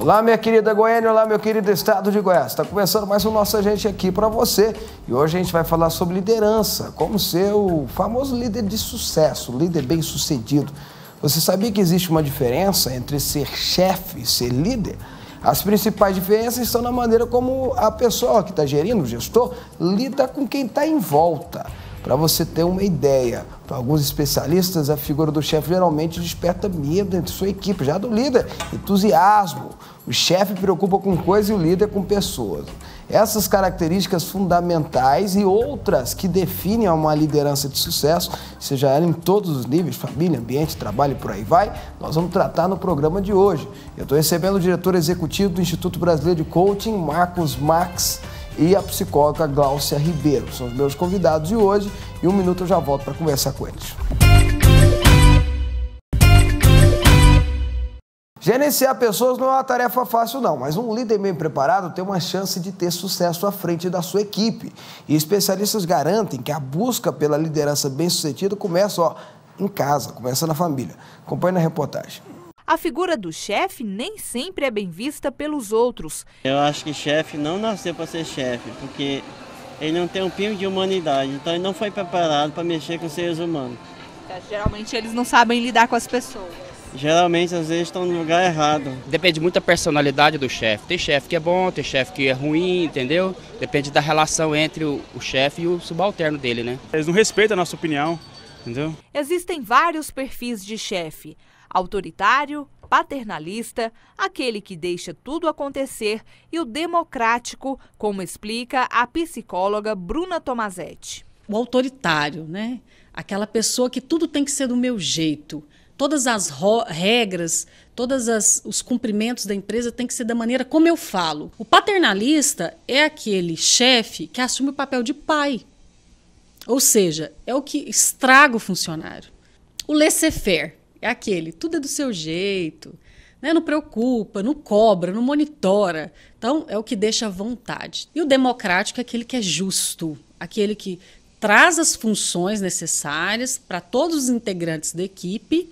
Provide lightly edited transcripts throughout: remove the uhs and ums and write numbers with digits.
Olá, minha querida Goiânia, olá, meu querido estado de Goiás. Está começando mais um Nossa Gente aqui para você. E hoje a gente vai falar sobre liderança, como ser o famoso líder de sucesso, líder bem-sucedido. Você sabia que existe uma diferença entre ser chefe e ser líder? As principais diferenças estão na maneira como a pessoa que está gerindo, o gestor, lida com quem está em volta. Para você ter uma ideia, para alguns especialistas, a figura do chefe geralmente desperta medo entre sua equipe. Já do líder, entusiasmo. O chefe preocupa com coisas e o líder com pessoas. Essas características fundamentais e outras que definem uma liderança de sucesso, seja ela em todos os níveis, família, ambiente, trabalho e por aí vai, nós vamos tratar no programa de hoje. Eu estou recebendo o diretor executivo do Instituto Brasileiro de Coaching, Marcos Max, e a psicóloga Gláucia Ribeiro. São os meus convidados de hoje e um minuto eu já volto para conversar com eles. Gerenciar pessoas não é uma tarefa fácil não, mas um líder bem preparado tem uma chance de ter sucesso à frente da sua equipe. E especialistas garantem que a busca pela liderança bem-sucedida começa em casa, começa na família. Acompanhe na reportagem. A figura do chefe nem sempre é bem vista pelos outros. Eu acho que chefe não nasceu para ser chefe, porque ele não tem um pingo de humanidade, então ele não foi preparado para mexer com seres humanos. Geralmente eles não sabem lidar com as pessoas. Geralmente, às vezes, estão no lugar errado. Depende muito da personalidade do chefe. Tem chefe que é bom, tem chefe que é ruim, entendeu? Depende da relação entre o chefe e o subalterno dele, né? Eles não respeitam a nossa opinião, entendeu? Existem vários perfis de chefe. Autoritário, paternalista, aquele que deixa tudo acontecer e o democrático, como explica a psicóloga Bruna Tomazetti. O autoritário, né? Aquela pessoa que tudo tem que ser do meu jeito. Todas as regras, os cumprimentos da empresa tem que ser da maneira como eu falo. O paternalista é aquele chefe que assume o papel de pai. Ou seja, é o que estraga o funcionário. O laissez-faire é aquele, tudo é do seu jeito, né? Não preocupa, não cobra, não monitora. Então, é o que deixa à vontade. E o democrático é aquele que é justo, aquele que traz as funções necessárias para todos os integrantes da equipe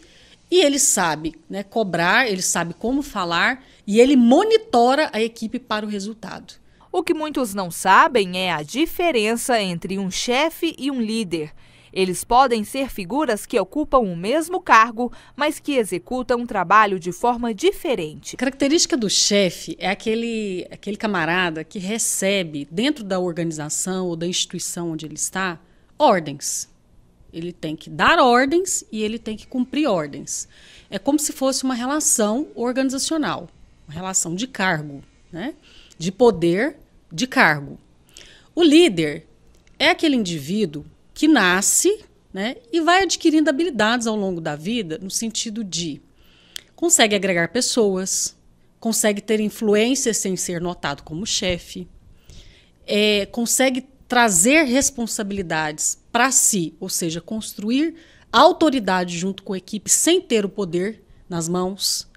e ele sabe, né, cobrar, ele sabe como falar e ele monitora a equipe para o resultado. O que muitos não sabem é a diferença entre um chefe e um líder. Eles podem ser figuras que ocupam o mesmo cargo, mas que executam um trabalho de forma diferente. A característica do chefe é aquele camarada que recebe, dentro da organização ou da instituição onde ele está, ordens. Ele tem que dar ordens e ele tem que cumprir ordens. É como se fosse uma relação organizacional, uma relação de cargo, né? De poder, de cargo. O líder é aquele indivíduo que nasce, né, e vai adquirindo habilidades ao longo da vida, no sentido de consegue agregar pessoas, consegue ter influência sem ser notado como chefe, consegue trazer responsabilidades para si, ou seja, construir autoridade junto com a equipe sem ter o poder nas mãos.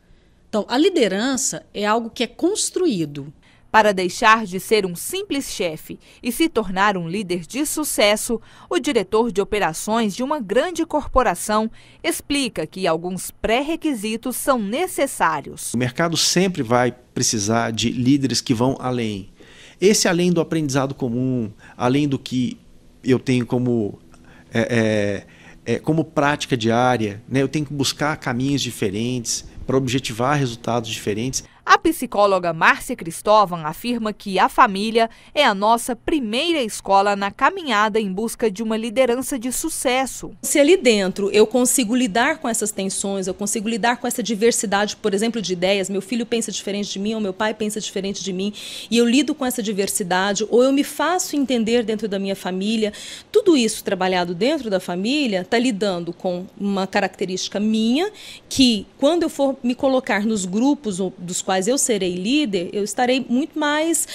Então, a liderança é algo que é construído. Para deixar de ser um simples chefe e se tornar um líder de sucesso, o diretor de operações de uma grande corporação explica que alguns pré-requisitos são necessários. O mercado sempre vai precisar de líderes que vão além. Esse além do aprendizado comum, além do que eu tenho como prática diária, né? Eu tenho que buscar caminhos diferentes para objetivar resultados diferentes. A psicóloga Márcia Cristóvão afirma que a família é a nossa primeira escola na caminhada em busca de uma liderança de sucesso. Se ali dentro eu consigo lidar com essas tensões, eu consigo lidar com essa diversidade, por exemplo, de ideias, meu filho pensa diferente de mim, ou meu pai pensa diferente de mim, e eu lido com essa diversidade, ou eu me faço entender dentro da minha família, tudo isso trabalhado dentro da família está lidando com uma característica minha, que quando eu for me colocar nos grupos dos quais eu serei líder, eu estarei muito mais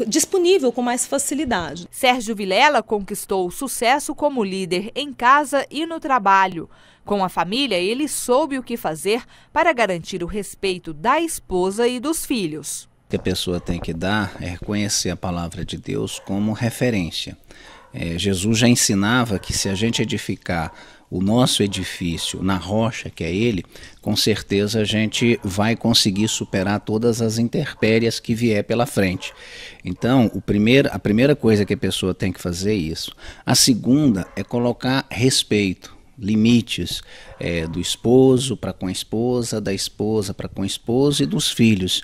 disponível, com mais facilidade. Sérgio Vilela conquistou o sucesso como líder em casa e no trabalho. Com a família, ele soube o que fazer para garantir o respeito da esposa e dos filhos. O que a pessoa tem que dar é reconhecer a palavra de Deus como referência. Jesus já ensinava que se a gente edificar o nosso edifício na rocha, que é Ele, com certeza a gente vai conseguir superar todas as intempéries que vier pela frente. Então, a primeira coisa que a pessoa tem que fazer é isso. A segunda é colocar respeito, limites do esposo para com a esposa, da esposa para com o esposo e dos filhos.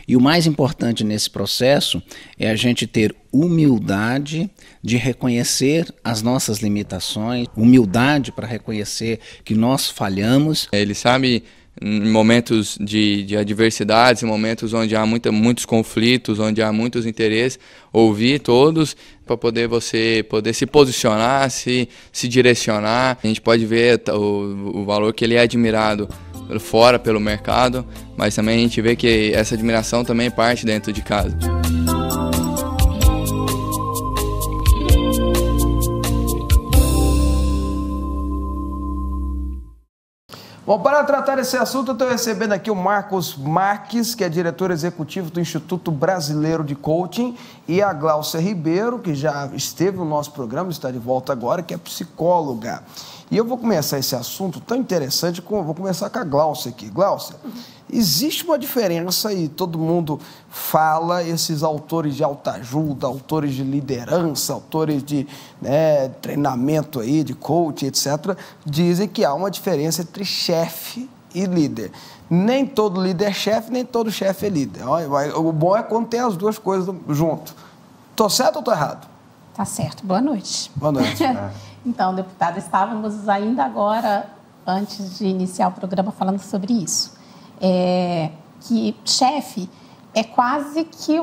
E o mais importante nesse processo é a gente ter humildade de reconhecer as nossas limitações, humildade para reconhecer que nós falhamos. Ele sabe, em momentos de adversidades, em momentos onde há muitos conflitos, onde há muitos interesses, ouvir todos para poder você se posicionar, se direcionar. A gente pode ver o valor que ele é admirado fora pelo mercado, mas também a gente vê que essa admiração também parte dentro de casa. Bom, para tratar esse assunto, eu estou recebendo aqui o Marcos Marques, que é diretor executivo do Instituto Brasileiro de Coaching, e a Gláucia Ribeiro, que já esteve no nosso programa, está de volta agora, que é psicóloga. E eu vou começar esse assunto tão interessante, vou começar com a Gláucia aqui. Gláucia, existe uma diferença e todo mundo fala, esses autores de autoajuda, autores de liderança, autores de treinamento aí, de coaching, etc., dizem que há uma diferença entre chefe e líder. Nem todo líder é chefe, nem todo chefe é líder. O bom é quando tem as duas coisas junto. Estou certo ou estou errado? Tá certo. Boa noite. Boa noite. Então, deputada, estávamos ainda agora, antes de iniciar o programa, falando sobre isso. Que chefe é quase que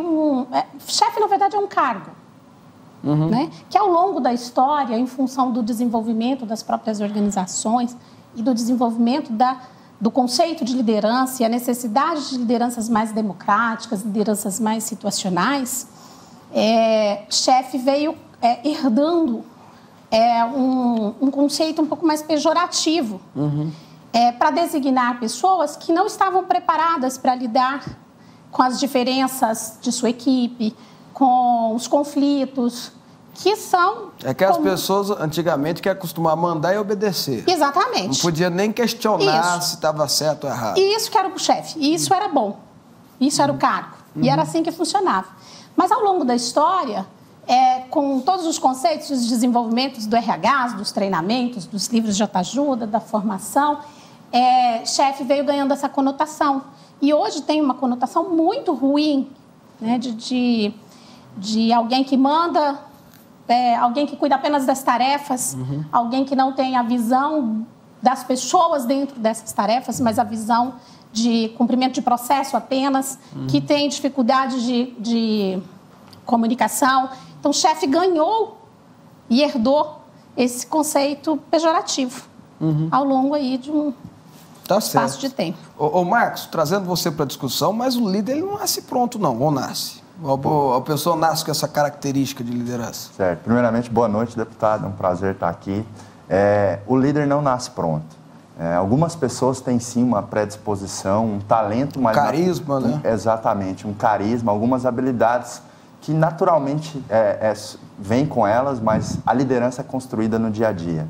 chefe, na verdade, é um cargo. Né? Que ao longo da história, em função do desenvolvimento das próprias organizações e do desenvolvimento do conceito de liderança e a necessidade de lideranças mais democráticas, lideranças mais situacionais, chefe veio herdando um conceito um pouco mais pejorativo para designar pessoas que não estavam preparadas para lidar com as diferenças de sua equipe, com os conflitos, que são... as pessoas antigamente que acostumavam a mandar e obedecer. Exatamente. Não podia nem questionar se estava certo ou errado. E isso que era o chefe, e isso era bom, isso era o cargo, e era assim que funcionava. Mas ao longo da história, com todos os conceitos de desenvolvimento do RH, dos treinamentos, dos livros de autoajuda, da formação, chefe veio ganhando essa conotação. E hoje tem uma conotação muito ruim, né, de alguém que manda, alguém que cuida apenas das tarefas, alguém que não tem a visão das pessoas dentro dessas tarefas, mas a visão de cumprimento de processo apenas, que tem dificuldade de comunicação. Então, o chefe ganhou e herdou esse conceito pejorativo ao longo aí de um espaço de tempo. Ô Marcos, trazendo você para a discussão, mas o líder ele não nasce pronto, não, ou nasce? A pessoa nasce com essa característica de liderança? Certo. Primeiramente, boa noite, deputado. É um prazer estar aqui. O líder não nasce pronto. Algumas pessoas têm, sim, uma predisposição, um talento... Carisma, né? Exatamente, um carisma, algumas habilidades que naturalmente vêm com elas, mas a liderança é construída no dia a dia.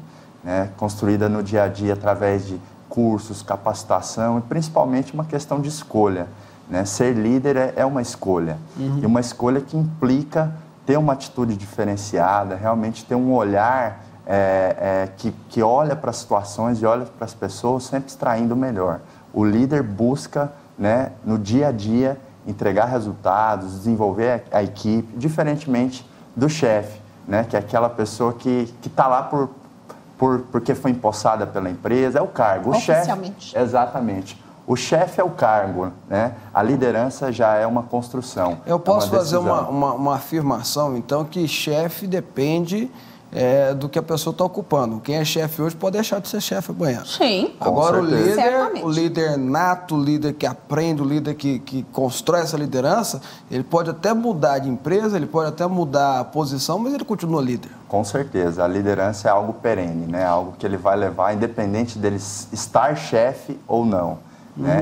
Construída no dia a dia através de cursos, capacitação e principalmente uma questão de escolha. Ser líder é uma escolha, e uma escolha que implica ter uma atitude diferenciada, realmente ter um olhar que olha para as situações e olha para as pessoas sempre extraindo o melhor. O líder busca, no dia a dia, entregar resultados, desenvolver a equipe, diferentemente do chefe, que é aquela pessoa que está lá porque foi empossada pela empresa, é o cargo. Oficialmente. Exatamente. O chefe é o cargo, A liderança já é uma construção. Eu posso fazer uma afirmação, então, que chefe depende do que a pessoa está ocupando. Quem é chefe hoje pode deixar de ser chefe amanhã. Sim. Agora, o líder nato, o líder que aprende, o líder que constrói essa liderança, ele pode até mudar de empresa, ele pode até mudar a posição, mas ele continua líder. Com certeza. A liderança é algo perene, algo que ele vai levar, independente dele estar chefe ou não.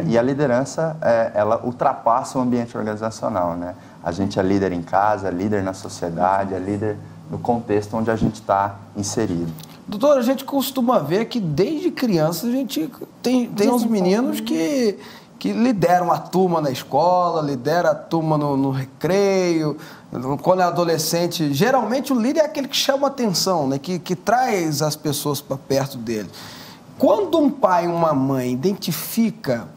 E a liderança, ela ultrapassa o ambiente organizacional. A gente é líder em casa, é líder na sociedade, é líder no contexto onde a gente está inserido. Doutor, a gente costuma ver que desde criança a gente tem uns meninos que lideram a turma na escola, lideram a turma no recreio. Quando é adolescente, geralmente o líder é aquele que chama atenção, né? que traz as pessoas para perto dele. Quando um pai e uma mãe identifica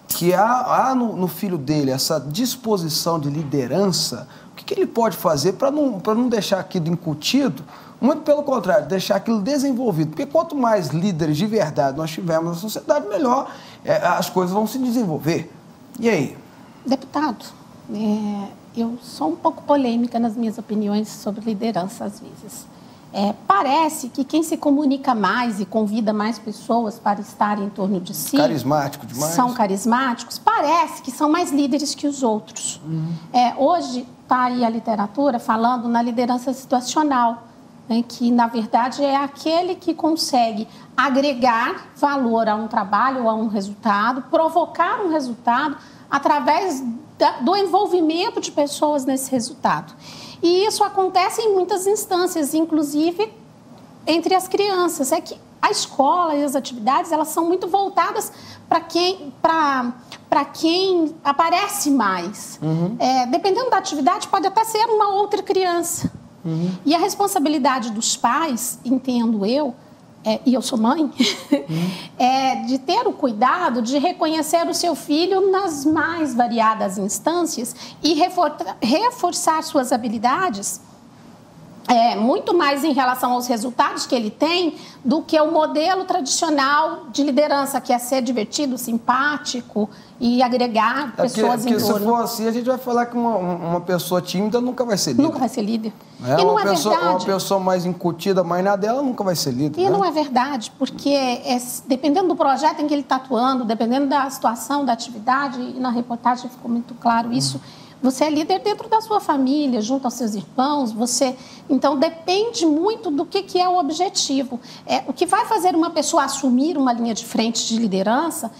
que há no filho dele essa disposição de liderança, o que ele pode fazer para não deixar aquilo incutido? Muito pelo contrário, deixar aquilo desenvolvido. Porque quanto mais líderes de verdade nós tivermos na sociedade, melhor as coisas vão se desenvolver. E aí? Deputado, eu sou um pouco polêmica nas minhas opiniões sobre liderança às vezes. Parece que quem se comunica mais e convida mais pessoas para estar em torno de si... Carismático demais. São carismáticos. Parece que são mais líderes que os outros. Hoje está aí a literatura falando na liderança situacional, né, que, na verdade, é aquele que consegue agregar valor a um trabalho ou a um resultado, provocar um resultado através do envolvimento de pessoas nesse resultado. E isso acontece em muitas instâncias, inclusive entre as crianças. É que a escola e as atividades, elas são muito voltadas para quem aparece mais. Dependendo da atividade, pode até ser uma outra criança. E a responsabilidade dos pais, entendo eu, e eu sou mãe, é de ter o cuidado de reconhecer o seu filho nas mais variadas instâncias e reforçar suas habilidades, muito mais em relação aos resultados que ele tem do que o modelo tradicional de liderança, que é ser divertido, simpático e agregar pessoas em torno. Se for assim, a gente vai falar que uma pessoa tímida nunca vai ser líder. Nunca vai ser líder. E não é verdade. Uma pessoa mais incutida, mais na dela, nunca vai ser líder. E não é verdade, porque dependendo do projeto em que ele está atuando, dependendo da situação, da atividade, e na reportagem ficou muito claro isso, você é líder dentro da sua família, junto aos seus irmãos, Então, depende muito do que é o objetivo. O que vai fazer uma pessoa assumir uma linha de frente de liderança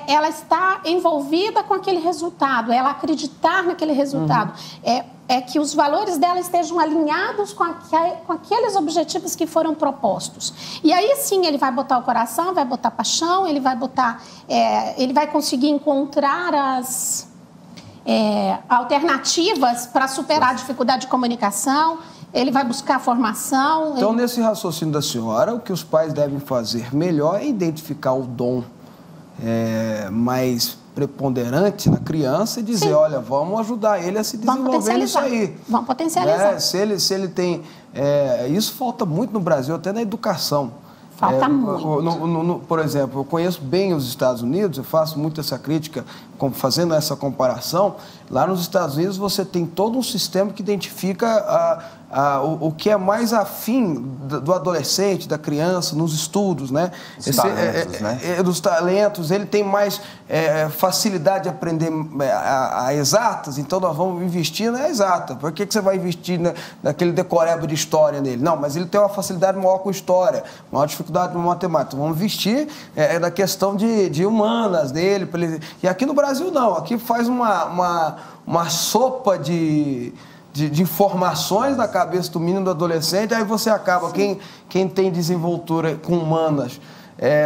ela estar envolvida com aquele resultado, ela acreditar naquele resultado. É que os valores dela estejam alinhados com aqueles objetivos que foram propostos. E aí, sim, ele vai botar o coração, vai botar paixão, ele vai conseguir encontrar as alternativas para superar a dificuldade de comunicação, ele vai buscar formação. Então, nesse raciocínio da senhora, o que os pais devem fazer melhor é identificar o dom mais preponderante na criança e dizer, olha, vamos ajudar ele a se desenvolver nisso aí. Vamos potencializar. Se ele tem... isso falta muito no Brasil, até na educação. Falta muito. Por exemplo, eu conheço bem os Estados Unidos, eu faço muito essa crítica, fazendo essa comparação. Lá nos Estados Unidos você tem todo um sistema que identifica o que é mais afim do adolescente, da criança, nos estudos, né? Dos talentos, ele tem mais facilidade de aprender a exatas, então nós vamos investir na exata. Por que você vai investir naquele decoreba de história nele? Não, mas ele tem uma facilidade maior com história, maior dificuldade com matemática. Vamos investir na questão de humanas dele. E aqui no Brasil não, aqui faz uma sopa de informações na cabeça do menino, do adolescente, aí você acaba, quem tem desenvoltura com humanas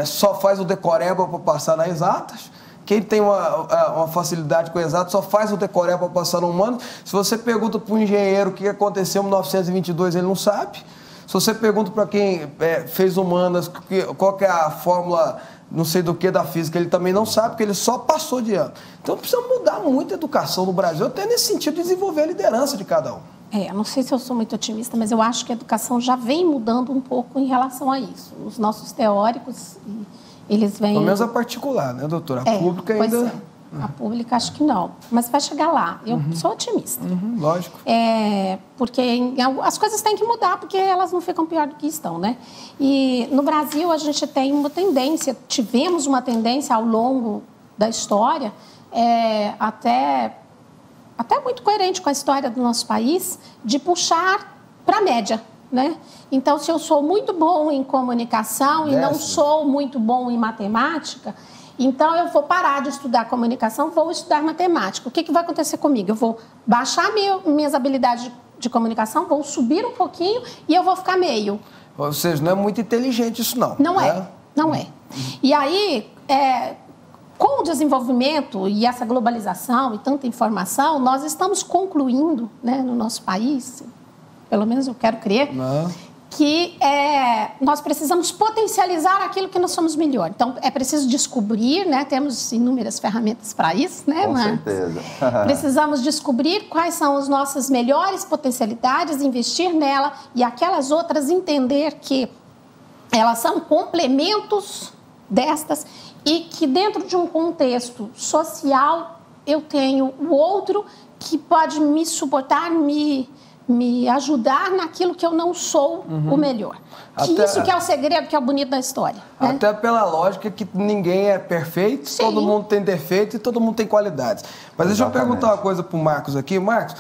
só faz o decoreba para passar nas exatas, quem tem uma facilidade com exatas só faz o decoreba para passar no humano. Se você pergunta para um engenheiro o que aconteceu em 1922, ele não sabe. Se você pergunta para quem fez humanas qual que é a fórmula não sei do que da física, ele também não sabe, porque ele só passou de ano. Então precisa mudar muito a educação no Brasil, até nesse sentido de desenvolver a liderança de cada um. Eu não sei se eu sou muito otimista, mas eu acho que a educação já vem mudando um pouco em relação a isso. Os nossos teóricos, eles vêm... Pelo menos a particular, né, doutora? A pública ainda... A pública acho que não, mas vai chegar lá. Eu sou otimista. Lógico. Porque as coisas têm que mudar, porque elas não ficam pior do que estão, né? E no Brasil a gente tem uma tendência, tivemos uma tendência ao longo da história, até muito coerente com a história do nosso país, de puxar para a média, né? Então, se eu sou muito bom em comunicação e não sou muito bom em matemática... Então, eu vou parar de estudar comunicação, vou estudar matemática. O que vai acontecer comigo? Eu vou baixar minhas habilidades de comunicação vão subir um pouquinho e eu vou ficar meio. Ou seja, não é muito inteligente isso não. Não né? é, não é. E aí, com o desenvolvimento e essa globalização e tanta informação, nós estamos concluindo, né, no nosso país, pelo menos eu quero crer, que nós precisamos potencializar aquilo que nós somos melhor. Então, é preciso descobrir, né? Temos inúmeras ferramentas para isso, né, Marcos? Com certeza. Precisamos descobrir quais são as nossas melhores potencialidades, investir nela e aquelas outras entender que elas são complementos destas e que dentro de um contexto social eu tenho o outro que pode me suportar, me ajudar naquilo que eu não sou o melhor. Isso que é o segredo, que é o bonito da história. Né? Até pela lógica que ninguém é perfeito, sim, todo mundo tem defeito e todo mundo tem qualidades. Mas deixa eu perguntar uma coisa para o Marcos aqui. Marcos,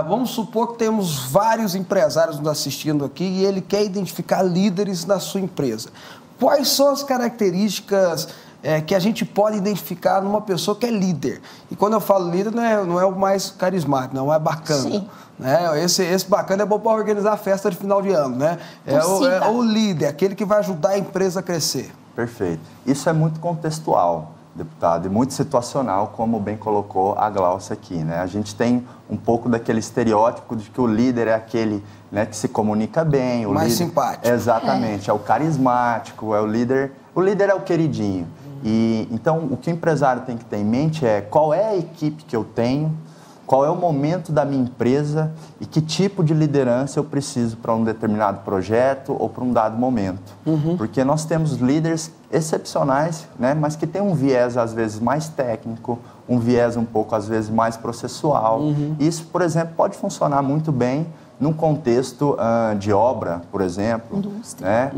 vamos supor que temos vários empresários nos assistindo aqui e ele quer identificar líderes na sua empresa. Quais são as características que a gente pode identificar numa pessoa que é líder? E quando eu falo líder, não é o mais carismático, não é bacana. Sim. Né? Esse bacana é bom para organizar a festa de final de ano, né? É o líder, aquele que vai ajudar a empresa a crescer. Perfeito. Isso é muito contextual, deputado, e muito situacional, como bem colocou a Glaucia aqui, né? A gente tem um pouco daquele estereótipo de que o líder é aquele, né, que se comunica bem. O mais líder, simpático. Exatamente, é o carismático, é o líder. O líder é o queridinho. E então o que o empresário tem que ter em mente é qual é a equipe que eu tenho, qual é o momento da minha empresa e que tipo de liderança eu preciso para um determinado projeto ou para um dado momento. Porque nós temos líderes excepcionais, né, mas que têm um viés, às vezes, mais técnico, um viés um pouco, às vezes, mais processual. Isso, por exemplo, pode funcionar muito bem num contexto de obra, por exemplo. Né?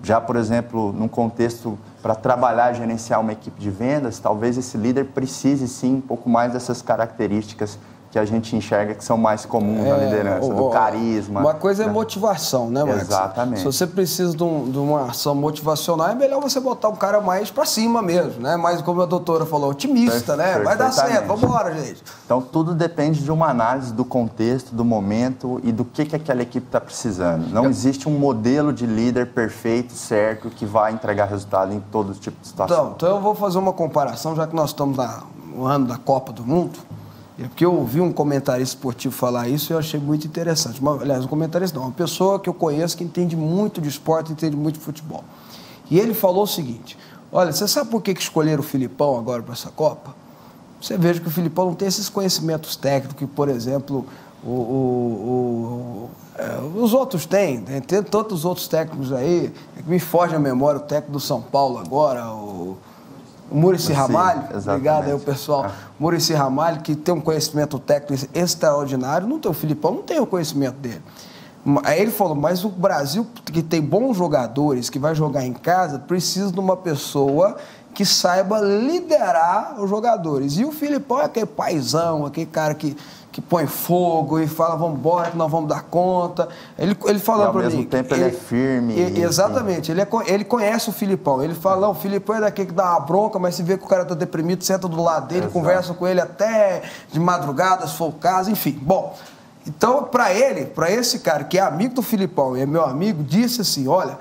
Já, por exemplo, num contexto para trabalhar e gerenciar uma equipe de vendas, talvez esse líder precise, sim, um pouco mais dessas características que a gente enxerga que são mais comuns na liderança, do carisma. Uma coisa é motivação, né, Marcos? Exatamente. Se você precisa de uma ação motivacional, é melhor você botar um cara mais para cima mesmo, né? Mais, como a doutora falou, otimista, né? Vai dar certo, vamos embora, gente. Então, tudo depende de uma análise do contexto, do momento e do que aquela equipe está precisando. Não existe um modelo de líder perfeito, certo, que vai entregar resultado em todo tipo de situação. Então eu vou fazer uma comparação, já que nós estamos no ano da Copa do Mundo. Porque eu ouvi um comentarista esportivo falar isso e eu achei muito interessante. Aliás, um comentarista não, uma pessoa que eu conheço que entende muito de esporte, entende muito de futebol. E ele falou o seguinte: olha, você sabe por que escolheram o Filipão agora para essa Copa? Você veja que o Filipão não tem esses conhecimentos técnicos que, por exemplo, os outros têm, né? Tem tantos outros técnicos aí, me foge a memória, o técnico do São Paulo agora, o Muricy Ramalho, obrigado aí o pessoal, Muricy Ramalho, que tem um conhecimento técnico extraordinário, o Filipão não tem o conhecimento dele. Aí ele falou, mas o Brasil, que tem bons jogadores, que vai jogar em casa, precisa de uma pessoa que saiba liderar os jogadores. E o Filipão é aquele paizão, aquele cara que põe fogo e fala, vamos embora, que nós vamos dar conta. Ele falando para mim... ao mesmo tempo ele é firme. Exatamente. Ele conhece o Filipão. Ele fala, não, o Filipão é daquele que dá uma bronca, mas se vê que o cara está deprimido, senta do lado dele, conversa com ele até de madrugada, se for o caso, enfim. Bom, então, para esse cara que é amigo do Filipão e é meu amigo, disse assim, olha...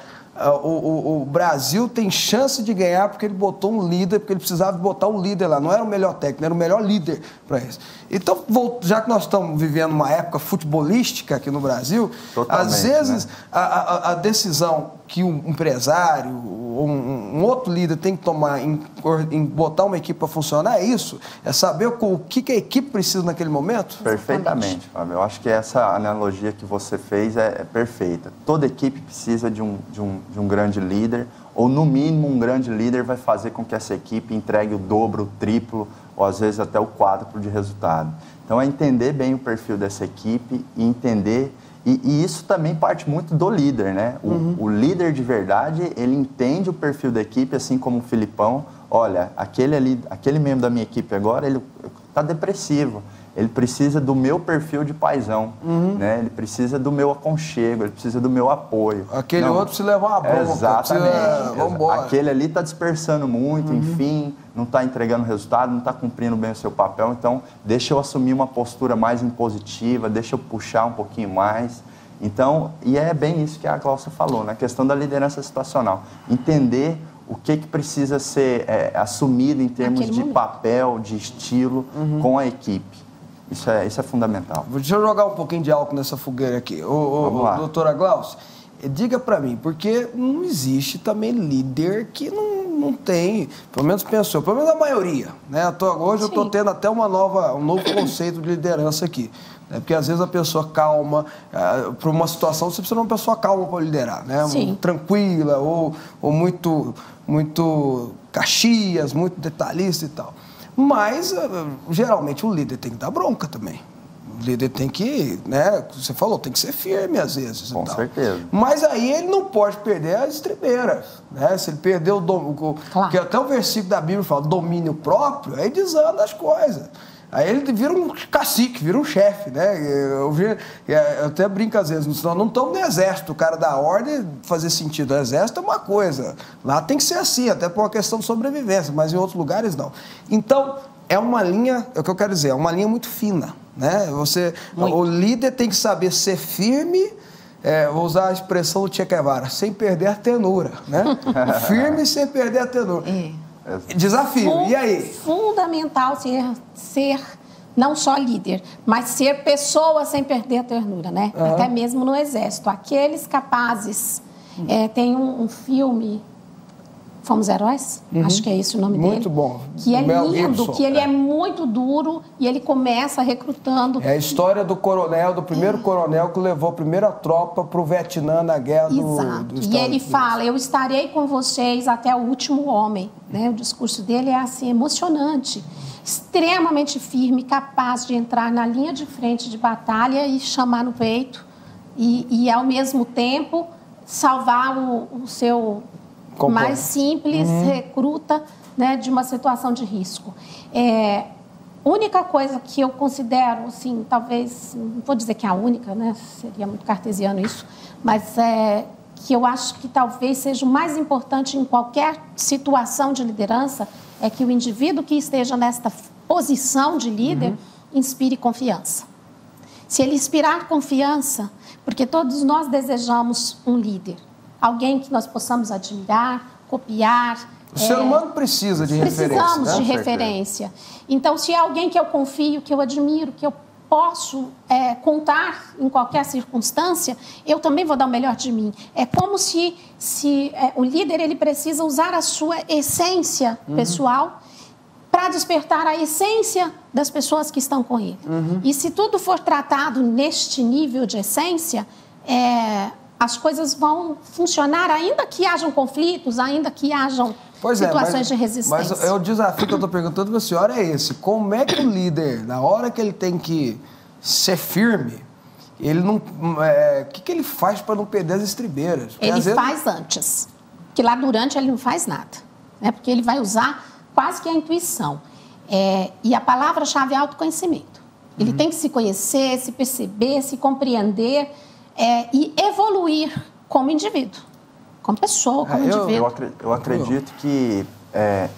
O Brasil tem chance de ganhar porque ele botou um líder, porque ele precisava botar um líder lá. Não era o melhor técnico, era o melhor líder para isso. Então, já que nós estamos vivendo uma época futebolística aqui no Brasil, às vezes, né, a decisão que um empresário ou um outro líder tem que tomar em botar uma equipe para funcionar é isso? É saber o que a equipe precisa naquele momento? Perfeitamente, Fábio. Eu acho que essa analogia que você fez é perfeita. Toda equipe precisa de um grande líder, ou no mínimo um grande líder vai fazer com que essa equipe entregue o dobro, o triplo, ou às vezes até o quádruplo de resultado. Então é entender bem o perfil dessa equipe e entender, e isso também parte muito do líder, né? O líder de verdade, ele entende o perfil da equipe, assim como o Filipão. Olha, aquele membro da minha equipe agora, ele está depressivo. Ele precisa do meu perfil de paizão, né? Ele precisa do meu aconchego, ele precisa do meu apoio. Aquele outro precisa levar uma bronca. Exatamente. Vambora. Aquele ali está dispersando muito, enfim, não está entregando resultado, não está cumprindo bem o seu papel, então deixa eu assumir uma postura mais impositiva, deixa eu puxar um pouquinho mais. Então, e é bem isso que a Glaucia falou, né? A questão da liderança situacional. Entender o que precisa ser assumido em termos de papel, de estilo, com a equipe. Isso é fundamental. Deixa eu jogar um pouquinho de álcool nessa fogueira aqui. Doutora Glaucia, diga para mim, porque não existe também líder que não tem, pelo menos pensou, pelo menos a maioria, né? Hoje eu estou tendo até um novo conceito de liderança aqui. Porque às vezes a pessoa calma, para uma situação você precisa de uma pessoa calma para liderar, né? Tranquila ou muito caxias, muito detalhista e tal. Mas, geralmente, o líder tem que dar bronca também. O líder tem que, né? Você falou, tem que ser firme às vezes. Com certeza. Mas aí ele não pode perder as estribeiras, né? Se ele perder o domínio, que até o versículo da Bíblia fala, domínio próprio, aí desanda as coisas. Aí ele vira um cacique, vira um chefe, né? Eu até brinco às vezes, nós não estamos no exército, o cara dá ordem, fazer sentido. O exército é uma coisa, lá tem que ser assim, até por uma questão de sobrevivência, mas em outros lugares não. Então, é uma linha, é o que eu quero dizer, é uma linha muito fina, né? O líder tem que saber ser firme, vou usar a expressão do Che Guevara, sem perder a tenura, né? Firme sem perder a tenura. Desafio, e aí? Fundamental ser não só líder, mas ser pessoa sem perder a ternura, né? Até mesmo no exército. Aqueles capazes... tem um filme, Fomos Heróis? Acho que é esse o nome dele. Muito bom. Que é lindo, que ele é muito duro e ele começa recrutando... É a história do coronel, do primeiro coronel que levou a primeira tropa para o Vietnã na guerra do Estados Unidos. E ele fala, eu estarei com vocês até o último homem. Né? O discurso dele é assim, emocionante, extremamente firme, capaz de entrar na linha de frente de batalha e chamar no peito e ao mesmo tempo, salvar o seu... mais simples, recruta, né, de uma situação de risco. Única coisa que eu considero, assim, talvez, não vou dizer que é a única, né, seria muito cartesiano isso, mas que eu acho que talvez seja o mais importante em qualquer situação de liderança, é que o indivíduo que esteja nesta posição de líder inspire confiança. Se ele inspirar confiança, porque todos nós desejamos um líder, alguém que nós possamos admirar, copiar. O ser humano precisa de referência. Precisamos de referência. Então, se é alguém que eu confio, que eu admiro, que eu posso contar em qualquer circunstância, eu também vou dar o melhor de mim. É como se o líder ele precisa usar a sua essência pessoal para despertar a essência das pessoas que estão com ele. E se tudo for tratado neste nível de essência, as coisas vão funcionar, ainda que hajam conflitos, ainda que hajam situações de resistência. Mas o desafio que eu estou perguntando para a senhora é esse. Como é que o líder, na hora que ele tem que ser firme, ele não... o que ele faz para não perder as estribeiras? Porque ele faz antes. Porque lá durante ele não faz nada. Né? Porque ele vai usar quase que a intuição. E a palavra-chave é autoconhecimento. Ele tem que se conhecer, se perceber, se compreender... e evoluir como indivíduo, como pessoa, como indivíduo. Eu acredito que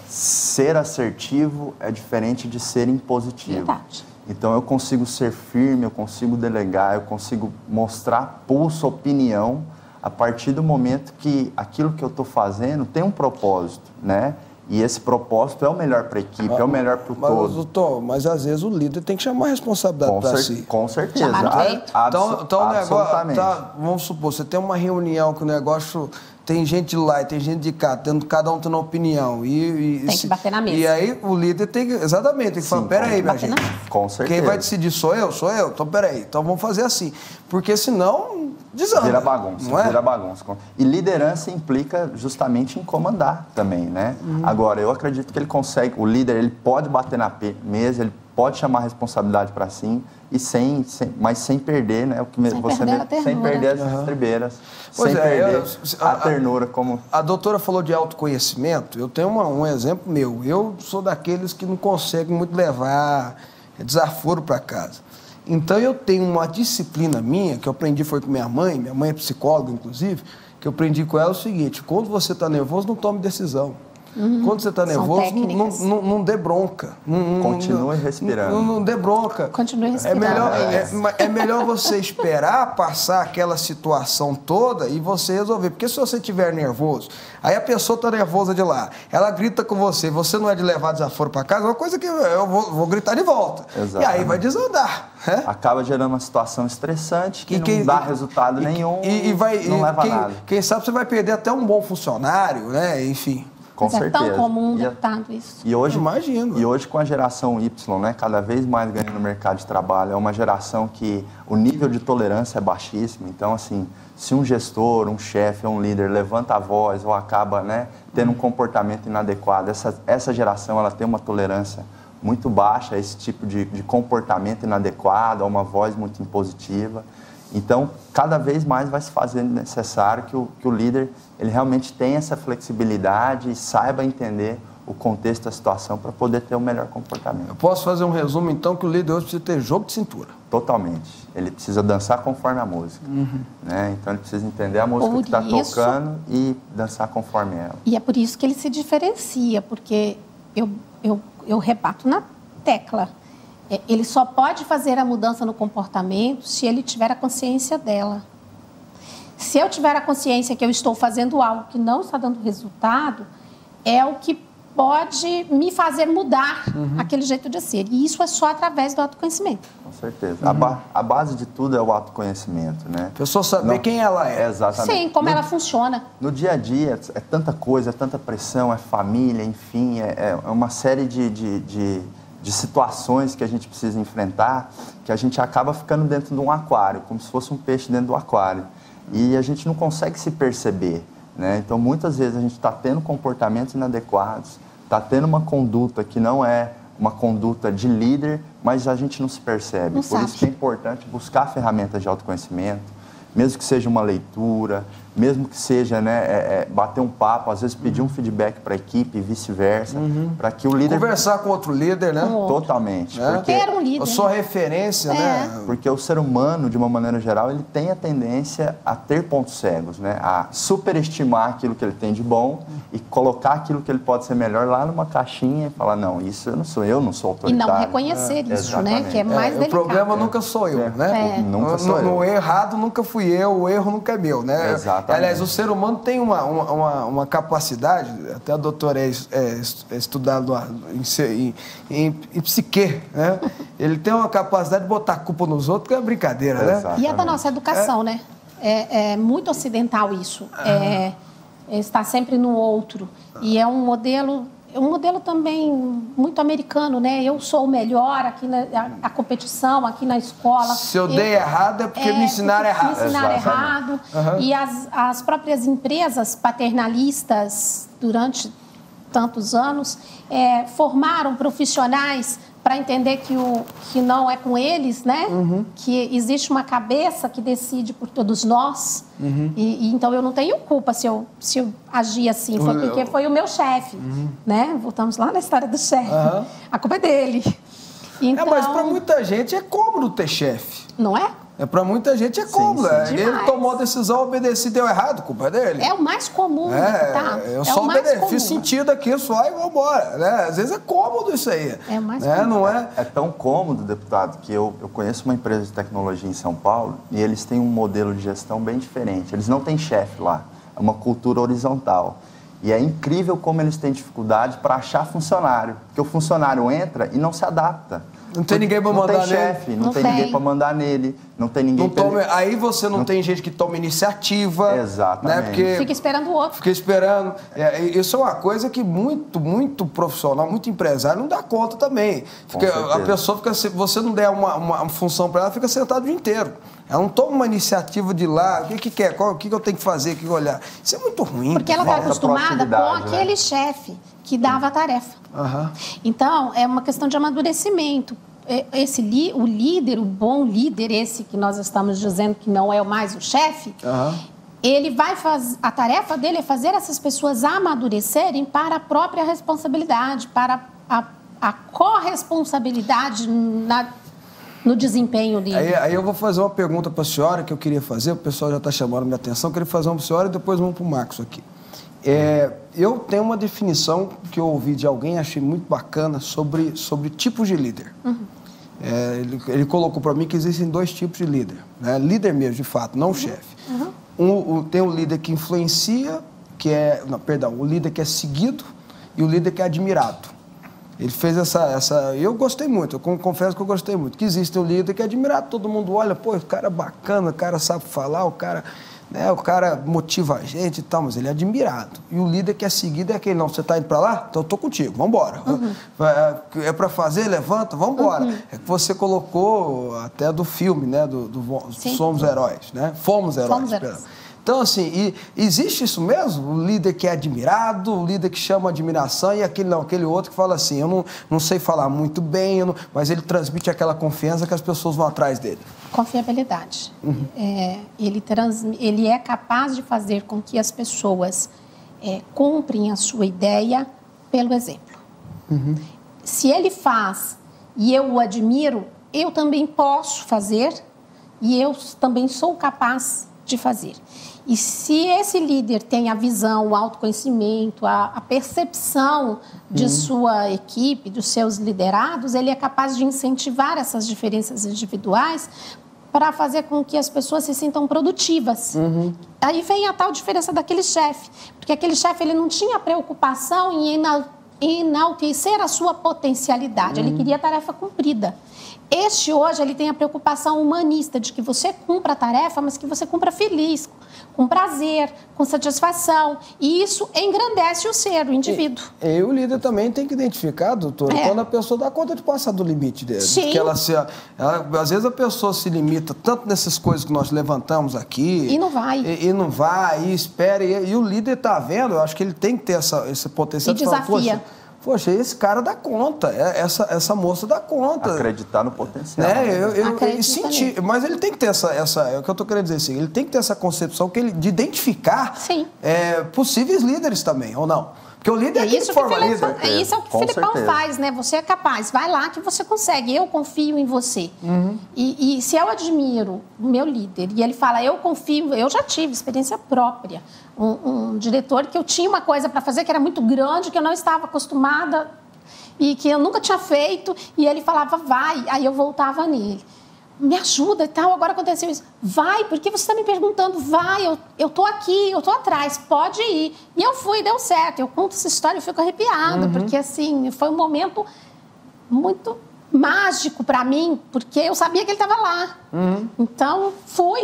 ser assertivo é diferente de ser impositivo. Verdade. Então, eu consigo ser firme, eu consigo delegar, eu consigo mostrar pulso, opinião, a partir do momento que aquilo que eu estou fazendo tem um propósito, né? E esse propósito é o melhor para a equipe, é o melhor para o todo. Doutor, mas às vezes o líder tem que chamar a responsabilidade para si. Com certeza. Então o negócio, vamos supor, você tem uma reunião que o negócio tem gente de lá e tem gente de cá, cada um tendo uma opinião. Tem que bater na mesa. E aí o líder tem que, exatamente, tem que falar, peraí, minha gente. Com certeza. Quem vai decidir sou eu? Então peraí, então vamos fazer assim. Porque senão desanda. Vira bagunça, vira bagunça. E liderança implica justamente em comandar também, né? Agora, eu acredito que ele consegue, o líder, ele pode bater na mesa, ele pode chamar a responsabilidade para si, mas sem perder, né? Sem perder as estribeiras, sem perder a ternura. Como... A doutora falou de autoconhecimento, eu tenho um exemplo meu. Eu sou daqueles que não conseguem muito levar desaforo para casa. Então, eu tenho uma disciplina minha, que eu aprendi foi com minha mãe é psicóloga, inclusive, que eu aprendi com ela o seguinte, quando você está nervoso, não tome decisão. Quando você está nervoso, não dê bronca. Continue respirando. Não dê bronca. Continue respirando. É melhor você esperar passar aquela situação toda e você resolver. Porque se você estiver nervoso, aí a pessoa está nervosa de lá, ela grita com você, você não é de levar desaforo para casa, é uma coisa que eu vou gritar de volta. Exatamente. E aí vai desandar. Acaba gerando uma situação estressante que não dá resultado nenhum e não leva a nada. Quem sabe você vai perder até um bom funcionário, né? Enfim. Com certeza. É tão comum, deputado, isso. E hoje, imagino. E hoje com a geração Y, né, cada vez mais ganhando no mercado de trabalho, é uma geração que o nível de tolerância é baixíssimo. Então, assim, se um gestor, um chefe, um líder levanta a voz ou acaba, né, tendo um comportamento inadequado, essa geração ela tem uma tolerância muito baixa a esse tipo de comportamento inadequado, a uma voz muito impositiva. Então, cada vez mais vai se fazendo necessário que o líder ele realmente tenha essa flexibilidade e saiba entender o contexto da situação para poder ter o melhor comportamento. Eu posso fazer um resumo, então, que o líder hoje precisa ter jogo de cintura. Totalmente. Ele precisa dançar conforme a música. Né? Então, ele precisa entender a música que está tocando e dançar conforme ela. E é por isso que ele se diferencia, porque eu rebato na tecla. Ele só pode fazer a mudança no comportamento se ele tiver a consciência dela. Se eu tiver a consciência que eu estou fazendo algo que não está dando resultado, é o que pode me fazer mudar aquele jeito de ser. E isso é só através do autoconhecimento. Com certeza. A base de tudo é o autoconhecimento, né? A pessoa saber quem ela é. Exatamente. Sim, como ela funciona. No dia a dia, é tanta coisa, é tanta pressão, é família, enfim, é uma série de situações que a gente precisa enfrentar, que a gente acaba ficando dentro de um aquário, como se fosse um peixe dentro do aquário. E a gente não consegue se perceber, né? Então, muitas vezes a gente está tendo comportamentos inadequados, está tendo uma conduta que não é uma conduta de líder, mas a gente não se percebe. Não Por sabe. isso que é importante buscar ferramentas de autoconhecimento, mesmo que seja uma leitura, mesmo que seja, né, bater um papo, às vezes pedir um feedback para a equipe e vice-versa, para que o líder... Conversar com outro líder, né? Totalmente. Porque ter um líder. A sua referência, né? Porque o ser humano, de uma maneira geral, ele tem a tendência a ter pontos cegos, né? A superestimar aquilo que ele tem de bom e colocar aquilo que ele pode ser melhor lá numa caixinha e falar, não, isso eu não sou autoritário. E não reconhecer isso, né? Que é mais delicado. O problema nunca sou eu, né? Nunca sou eu. No errado nunca fui eu, o erro nunca é meu, né? Exatamente. Aliás, o ser humano tem uma capacidade, até a doutora é estudado em psique, né? Ele tem uma capacidade de botar a culpa nos outros, que é brincadeira, né? E é da nossa educação, né? É muito ocidental isso. Estar sempre no outro. E é um modelo também muito americano, né? Eu sou o melhor aqui a competição, aqui na escola. Se eu dei errado é porque me ensinaram errado. Me ensinaram errado. E as próprias empresas paternalistas, durante tantos anos, formaram profissionais para entender que não é com eles, né? Que existe uma cabeça que decide por todos nós. E então eu não tenho culpa se eu agir assim. Foi porque foi o meu chefe, né? Voltamos lá na história do chefe. A culpa é dele. Então, mas para muita gente é cômodo ter chefe. Não é? Para muita gente é cômodo. Ele demais. tomou a decisão, obedeci, deu errado, culpa é dele. É o mais comum, tá? Eu só obedeci, fiz sentido aqui, só e vou embora. Né? Às vezes é cômodo isso aí. É o mais cômodo. Não é? É tão cômodo, deputado, que eu conheço uma empresa de tecnologia em São Paulo e eles têm um modelo de gestão bem diferente. Eles não têm chefe lá, é uma cultura horizontal. E é incrível como eles têm dificuldade para achar funcionário, porque o funcionário entra e não se adapta. Não tem ninguém para mandar nele. Não tem chefe, não tem ninguém para mandar nele, não tem ninguém para... Aí você não tem gente que toma iniciativa. Exatamente. Né? Porque fica esperando o outro. Fica esperando. Isso é uma coisa que muito profissional, muito empresário não dá conta também. A pessoa fica, se você não der uma função para ela, fica sentada o dia inteiro. Ela não toma uma iniciativa de ir lá, o que quer, o que eu tenho que fazer, o que olhar. Isso é muito ruim. Porque ela está acostumada com aquele chefe que dava a tarefa. Então, é uma questão de amadurecimento. O líder, o bom líder, esse que nós estamos dizendo que não é mais o chefe, ele vai fazer... A tarefa dele é fazer essas pessoas amadurecerem para a própria responsabilidade, para a corresponsabilidade no desempenho dele. Aí eu vou fazer uma pergunta para a senhora que eu queria fazer, o pessoal já está chamando minha atenção, eu queria fazer uma para a senhora e depois vamos para o Marcos aqui. eu tenho uma definição que eu ouvi de alguém, achei muito bacana, sobre tipos de líder. Ele colocou para mim que existem 2 tipos de líder, né? Líder mesmo, de fato, não chefe. Tem o líder que influencia, o líder que é seguido e o líder que é admirado. Ele fez eu gostei muito, eu confesso que eu gostei muito, que existe um líder que é admirado, todo mundo olha, pô, o cara é bacana, o cara sabe falar, o cara motiva a gente e tal, mas ele é admirado. E o líder que é seguido é aquele, não, você está indo para lá? Então eu estou contigo, vamos embora. É para fazer? Levanta, vamos embora. É que você colocou até do filme, né, Somos Heróis, né? Fomos Heróis. Então, assim, existe isso mesmo? O líder que é admirado, o líder que chama admiração e aquele outro que fala assim, eu não sei falar muito bem, mas ele transmite aquela confiança que as pessoas vão atrás dele. Confiabilidade. Ele é capaz de fazer com que as pessoas cumprem a sua ideia pelo exemplo. Se ele faz e eu o admiro, eu também posso fazer e eu também sou capaz de fazer. E se esse líder tem a visão, o autoconhecimento, a percepção de sua equipe, dos seus liderados, ele é capaz de incentivar essas diferenças individuais para fazer com que as pessoas se sintam produtivas. Aí vem a tal diferença daquele chefe, porque aquele chefe ele não tinha preocupação em enaltecer a sua potencialidade, ele queria a tarefa cumprida. Este hoje, ele tem a preocupação humanista de que você cumpra a tarefa, mas que você cumpra feliz, com prazer, com satisfação. E isso engrandece o ser, o indivíduo. E o líder também tem que identificar, doutora, quando a pessoa dá conta de passar do limite dele. Sim. Que às vezes a pessoa se limita tanto nessas coisas que nós levantamos aqui. E não vai. E não vai, e espera. E o líder está vendo, eu acho que ele tem que ter esse potencial. E desafia. Poxa, esse cara dá conta, essa moça dá conta. Acreditar no potencial. Eu senti, mas ele tem que ter é o que eu estou querendo dizer assim, ele tem que ter essa concepção de identificar possíveis líderes também, ou não? Porque o líder é isso que forma líder. Isso é o que o Filipão faz, né? Você é capaz, vai lá que você consegue, eu confio em você. E se eu admiro o meu líder e ele fala, eu confio, eu já tive experiência própria. Um diretor que eu tinha uma coisa para fazer que era muito grande, que eu não estava acostumada e que eu nunca tinha feito, e ele falava, vai, aí eu voltava nele. Me ajuda e tal, agora aconteceu isso. Vai, porque você está me perguntando, vai, eu tô aqui, eu tô atrás, pode ir. E eu fui, deu certo. Eu conto essa história e fico arrepiada, porque assim, foi um momento muito mágico para mim, porque eu sabia que ele estava lá. Então,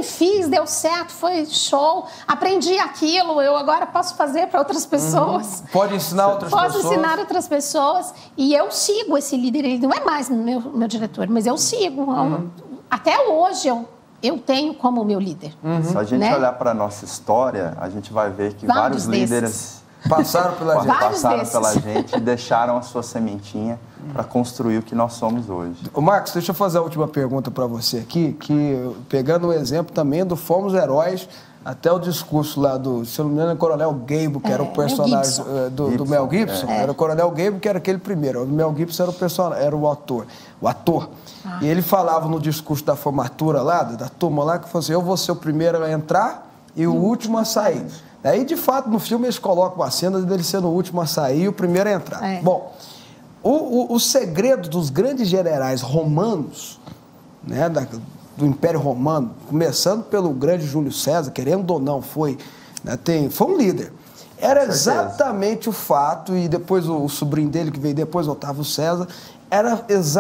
fiz, deu certo, foi show. Aprendi aquilo, eu agora posso fazer para outras pessoas. Pode ensinar outras pessoas. Posso ensinar outras pessoas. E eu sigo esse líder, ele não é mais meu diretor, mas eu sigo. Até hoje eu tenho como meu líder. Se a gente olhar para a nossa história, a gente vai ver que vários líderes passaram pela gente e deixaram a sua sementinha para construir o que nós somos hoje. Ô Marcos, deixa eu fazer a última pergunta para você aqui, que pegando o exemplo também do Fomos Heróis, até o discurso lá se eu não me engano, é o Coronel Gable, que era o personagem do Mel Gibson. Era o Coronel Gable, que era aquele primeiro. O Mel Gibson era o ator. E ele falava no discurso da formatura lá, da turma lá, que falou assim, eu vou ser o primeiro a entrar e o último a sair. Aí, de fato, no filme eles colocam uma cena dele sendo o último a sair e o primeiro a entrar. Bom, o segredo dos grandes generais romanos, né, do Império Romano, começando pelo grande Júlio César, querendo ou não, foi um líder. Era exatamente o fato, e depois o sobrinho dele, que veio depois, Otávio César,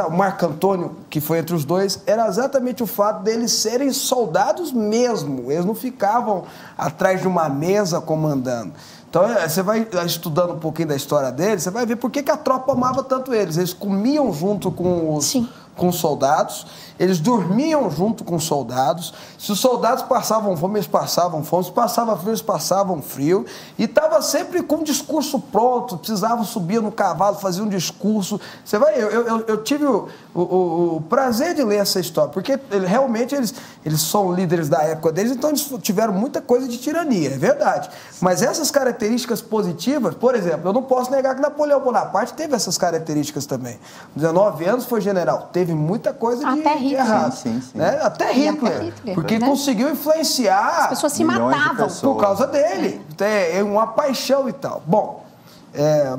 o Marco Antônio, que foi entre os dois, era exatamente o fato deles serem soldados mesmo. Eles não ficavam atrás de uma mesa comandando. Então, você vai estudando um pouquinho da história deles, você vai ver por que a tropa amava tanto eles. Eles comiam junto com os soldados, eles dormiam junto com os soldados. Se os soldados passavam fome, eles passavam fome. Se passava frio, eles passavam frio. E estava sempre com um discurso pronto, precisavam subir no cavalo, fazer um discurso. Você vai, eu tive o prazer de ler essa história, porque realmente eles são líderes da época deles, então eles tiveram muita coisa de tirania, é verdade. Mas essas características positivas, por exemplo, eu não posso negar que Napoleão Bonaparte teve essas características também. 19 anos foi general, teve muita coisa de errado. Né? Até Hitler, porque conseguiu influenciar. As pessoas se matavam por causa dele. É uma paixão e tal. Bom,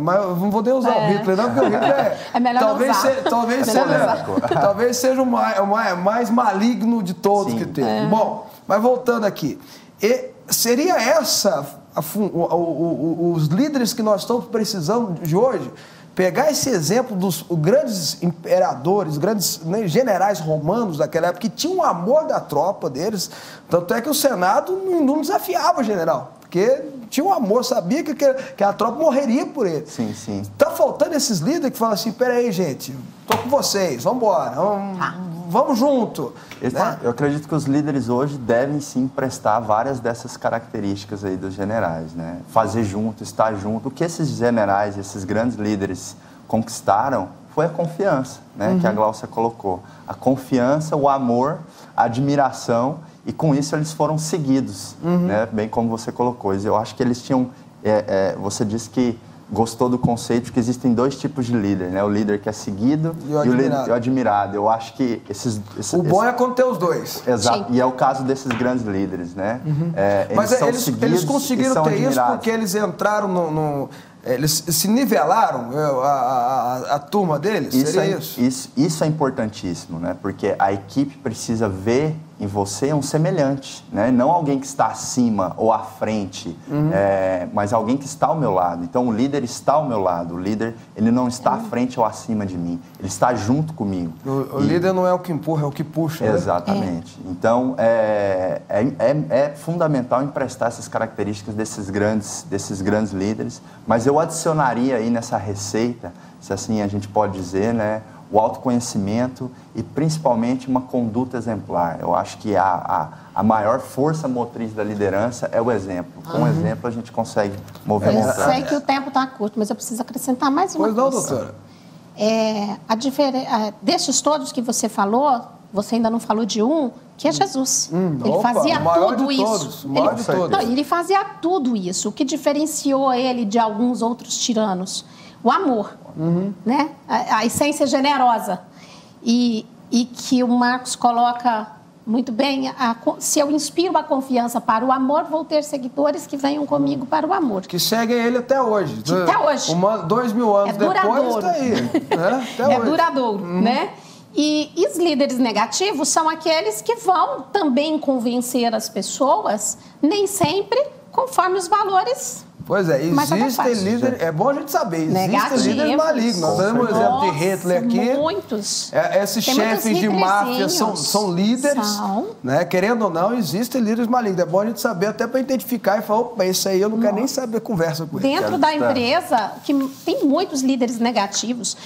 mas eu não vou nem usar o Hitler, não, porque o Hitler é melhor talvez seja o mais maligno de todos que tem. Bom, mas voltando aqui, seria essa os líderes que nós estamos precisando de hoje? Pegar esse exemplo dos grandes imperadores, grandes generais romanos daquela época, que tinham o amor da tropa deles, tanto é que o Senado não desafiava o general, porque tinha um amor, sabia que a tropa morreria por ele. Sim, sim. Tá faltando esses líderes que falam assim, peraí, gente, tô com vocês, vamos embora, vamos junto. Né? Eu acredito que os líderes hoje devem sim prestar várias dessas características aí dos generais, né? Fazer junto, estar junto. O que esses generais, esses grandes líderes conquistaram foi a confiança, né? Que a Gláucia colocou. A confiança, o amor, a admiração, e com isso eles foram seguidos, né? Bem como você colocou. Eu acho que eles tinham... você disse que gostou do conceito que existem dois tipos de líder, né? O líder que é seguido e o admirado. Eu acho que o bom é quando tem os dois. Exato. Sim. E é o caso desses grandes líderes, né? Mas eles conseguiram ter isso porque eles entraram eles se nivelaram, a turma deles? Isso é importantíssimo, né? Porque a equipe precisa ver em você um semelhante, né? Não alguém que está acima ou à frente, mas alguém que está ao meu lado. Então, o líder está ao meu lado. O líder, ele não está à frente ou acima de mim. Ele está junto comigo. O líder não é o que empurra, é o que puxa. Exatamente. Né? Então, é fundamental emprestar essas características desses grandes líderes. Mas eu adicionaria aí nessa receita, se assim a gente pode dizer, né? O autoconhecimento e, principalmente, uma conduta exemplar. Eu acho que a maior força motriz da liderança é o exemplo. Com o exemplo, a gente consegue movimentar. Eu sei que o tempo está curto, mas eu preciso acrescentar mais uma coisa. Pois não, doutora? Destes todos que você falou, você ainda não falou de um, que é Jesus. Ele fazia tudo isso. Ele fazia tudo isso. O que diferenciou ele de alguns outros tiranos? O amor, né? A essência generosa. E que o Marcos coloca muito bem, se eu inspiro a confiança para o amor, vou ter seguidores que venham comigo para o amor. Que seguem ele até hoje. Até hoje. 2000 anos depois, está aí. Né? Duradouro, né? E os líderes negativos são aqueles que vão também convencer as pessoas, nem sempre conforme os valores. Pois é, existem líderes, é bom a gente saber, existem líderes malignos. Nós temos o exemplo de Hitler aqui. Muitos. Esses chefes de máfia são líderes, né? Querendo ou não, existem líderes malignos. É bom a gente saber até para identificar e falar, opa, esse aí eu não quero nem saber conversa com ele. Dentro da empresa, que tem muitos líderes negativos,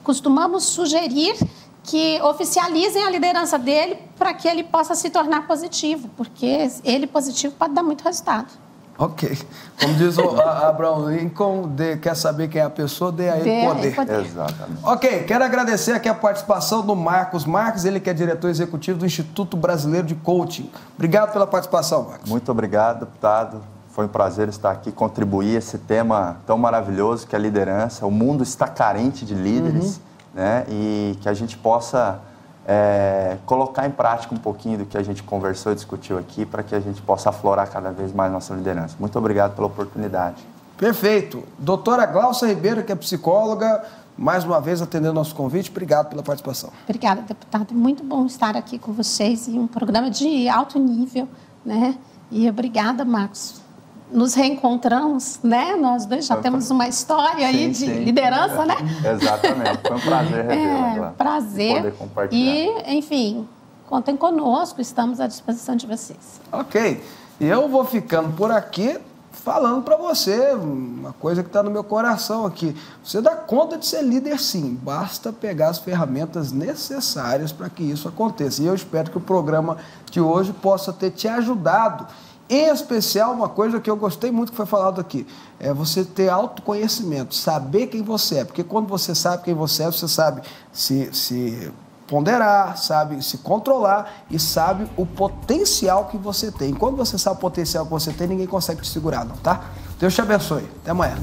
costumamos sugerir que oficializem a liderança dele para que ele possa se tornar positivo, porque ele positivo pode dar muito resultado. Ok. Como diz o Abraham Lincoln, quer saber quem é a pessoa, dê a ele poder. Exatamente. Ok, quero agradecer aqui a participação do Marcos Marques, ele que é diretor executivo do Instituto Brasileiro de Coaching. Obrigado pela participação, Marcos. Muito obrigado, deputado. Foi um prazer estar aqui, contribuir esse tema tão maravilhoso que é a liderança. O mundo está carente de líderes, né? E que a gente possa colocar em prática um pouquinho do que a gente conversou e discutiu aqui para que a gente possa aflorar cada vez mais nossa liderança. Muito obrigado pela oportunidade. Perfeito. Doutora Gláucia Ribeiro, que é psicóloga, mais uma vez atendendo nosso convite. Obrigado pela participação. Obrigada, deputado. Muito bom estar aqui com vocês em um programa de alto nível, né? E obrigada, Marcos. Nos reencontramos, né? Nós dois já temos uma história aí de liderança, né? Exatamente. Foi um prazer revê-la. Prazer. Poder compartilhar. E, enfim, contem conosco, estamos à disposição de vocês. Ok. E eu vou ficando por aqui falando para você uma coisa que está no meu coração aqui. Você dá conta de ser líder, sim. Basta pegar as ferramentas necessárias para que isso aconteça. E eu espero que o programa de hoje possa ter te ajudado. Em especial, uma coisa que eu gostei muito que foi falado aqui, é você ter autoconhecimento, saber quem você é, porque quando você sabe quem você sabe se ponderar, sabe se controlar e sabe o potencial que você tem. Quando você sabe o potencial que você tem, ninguém consegue te segurar, não, tá? Deus te abençoe. Até amanhã.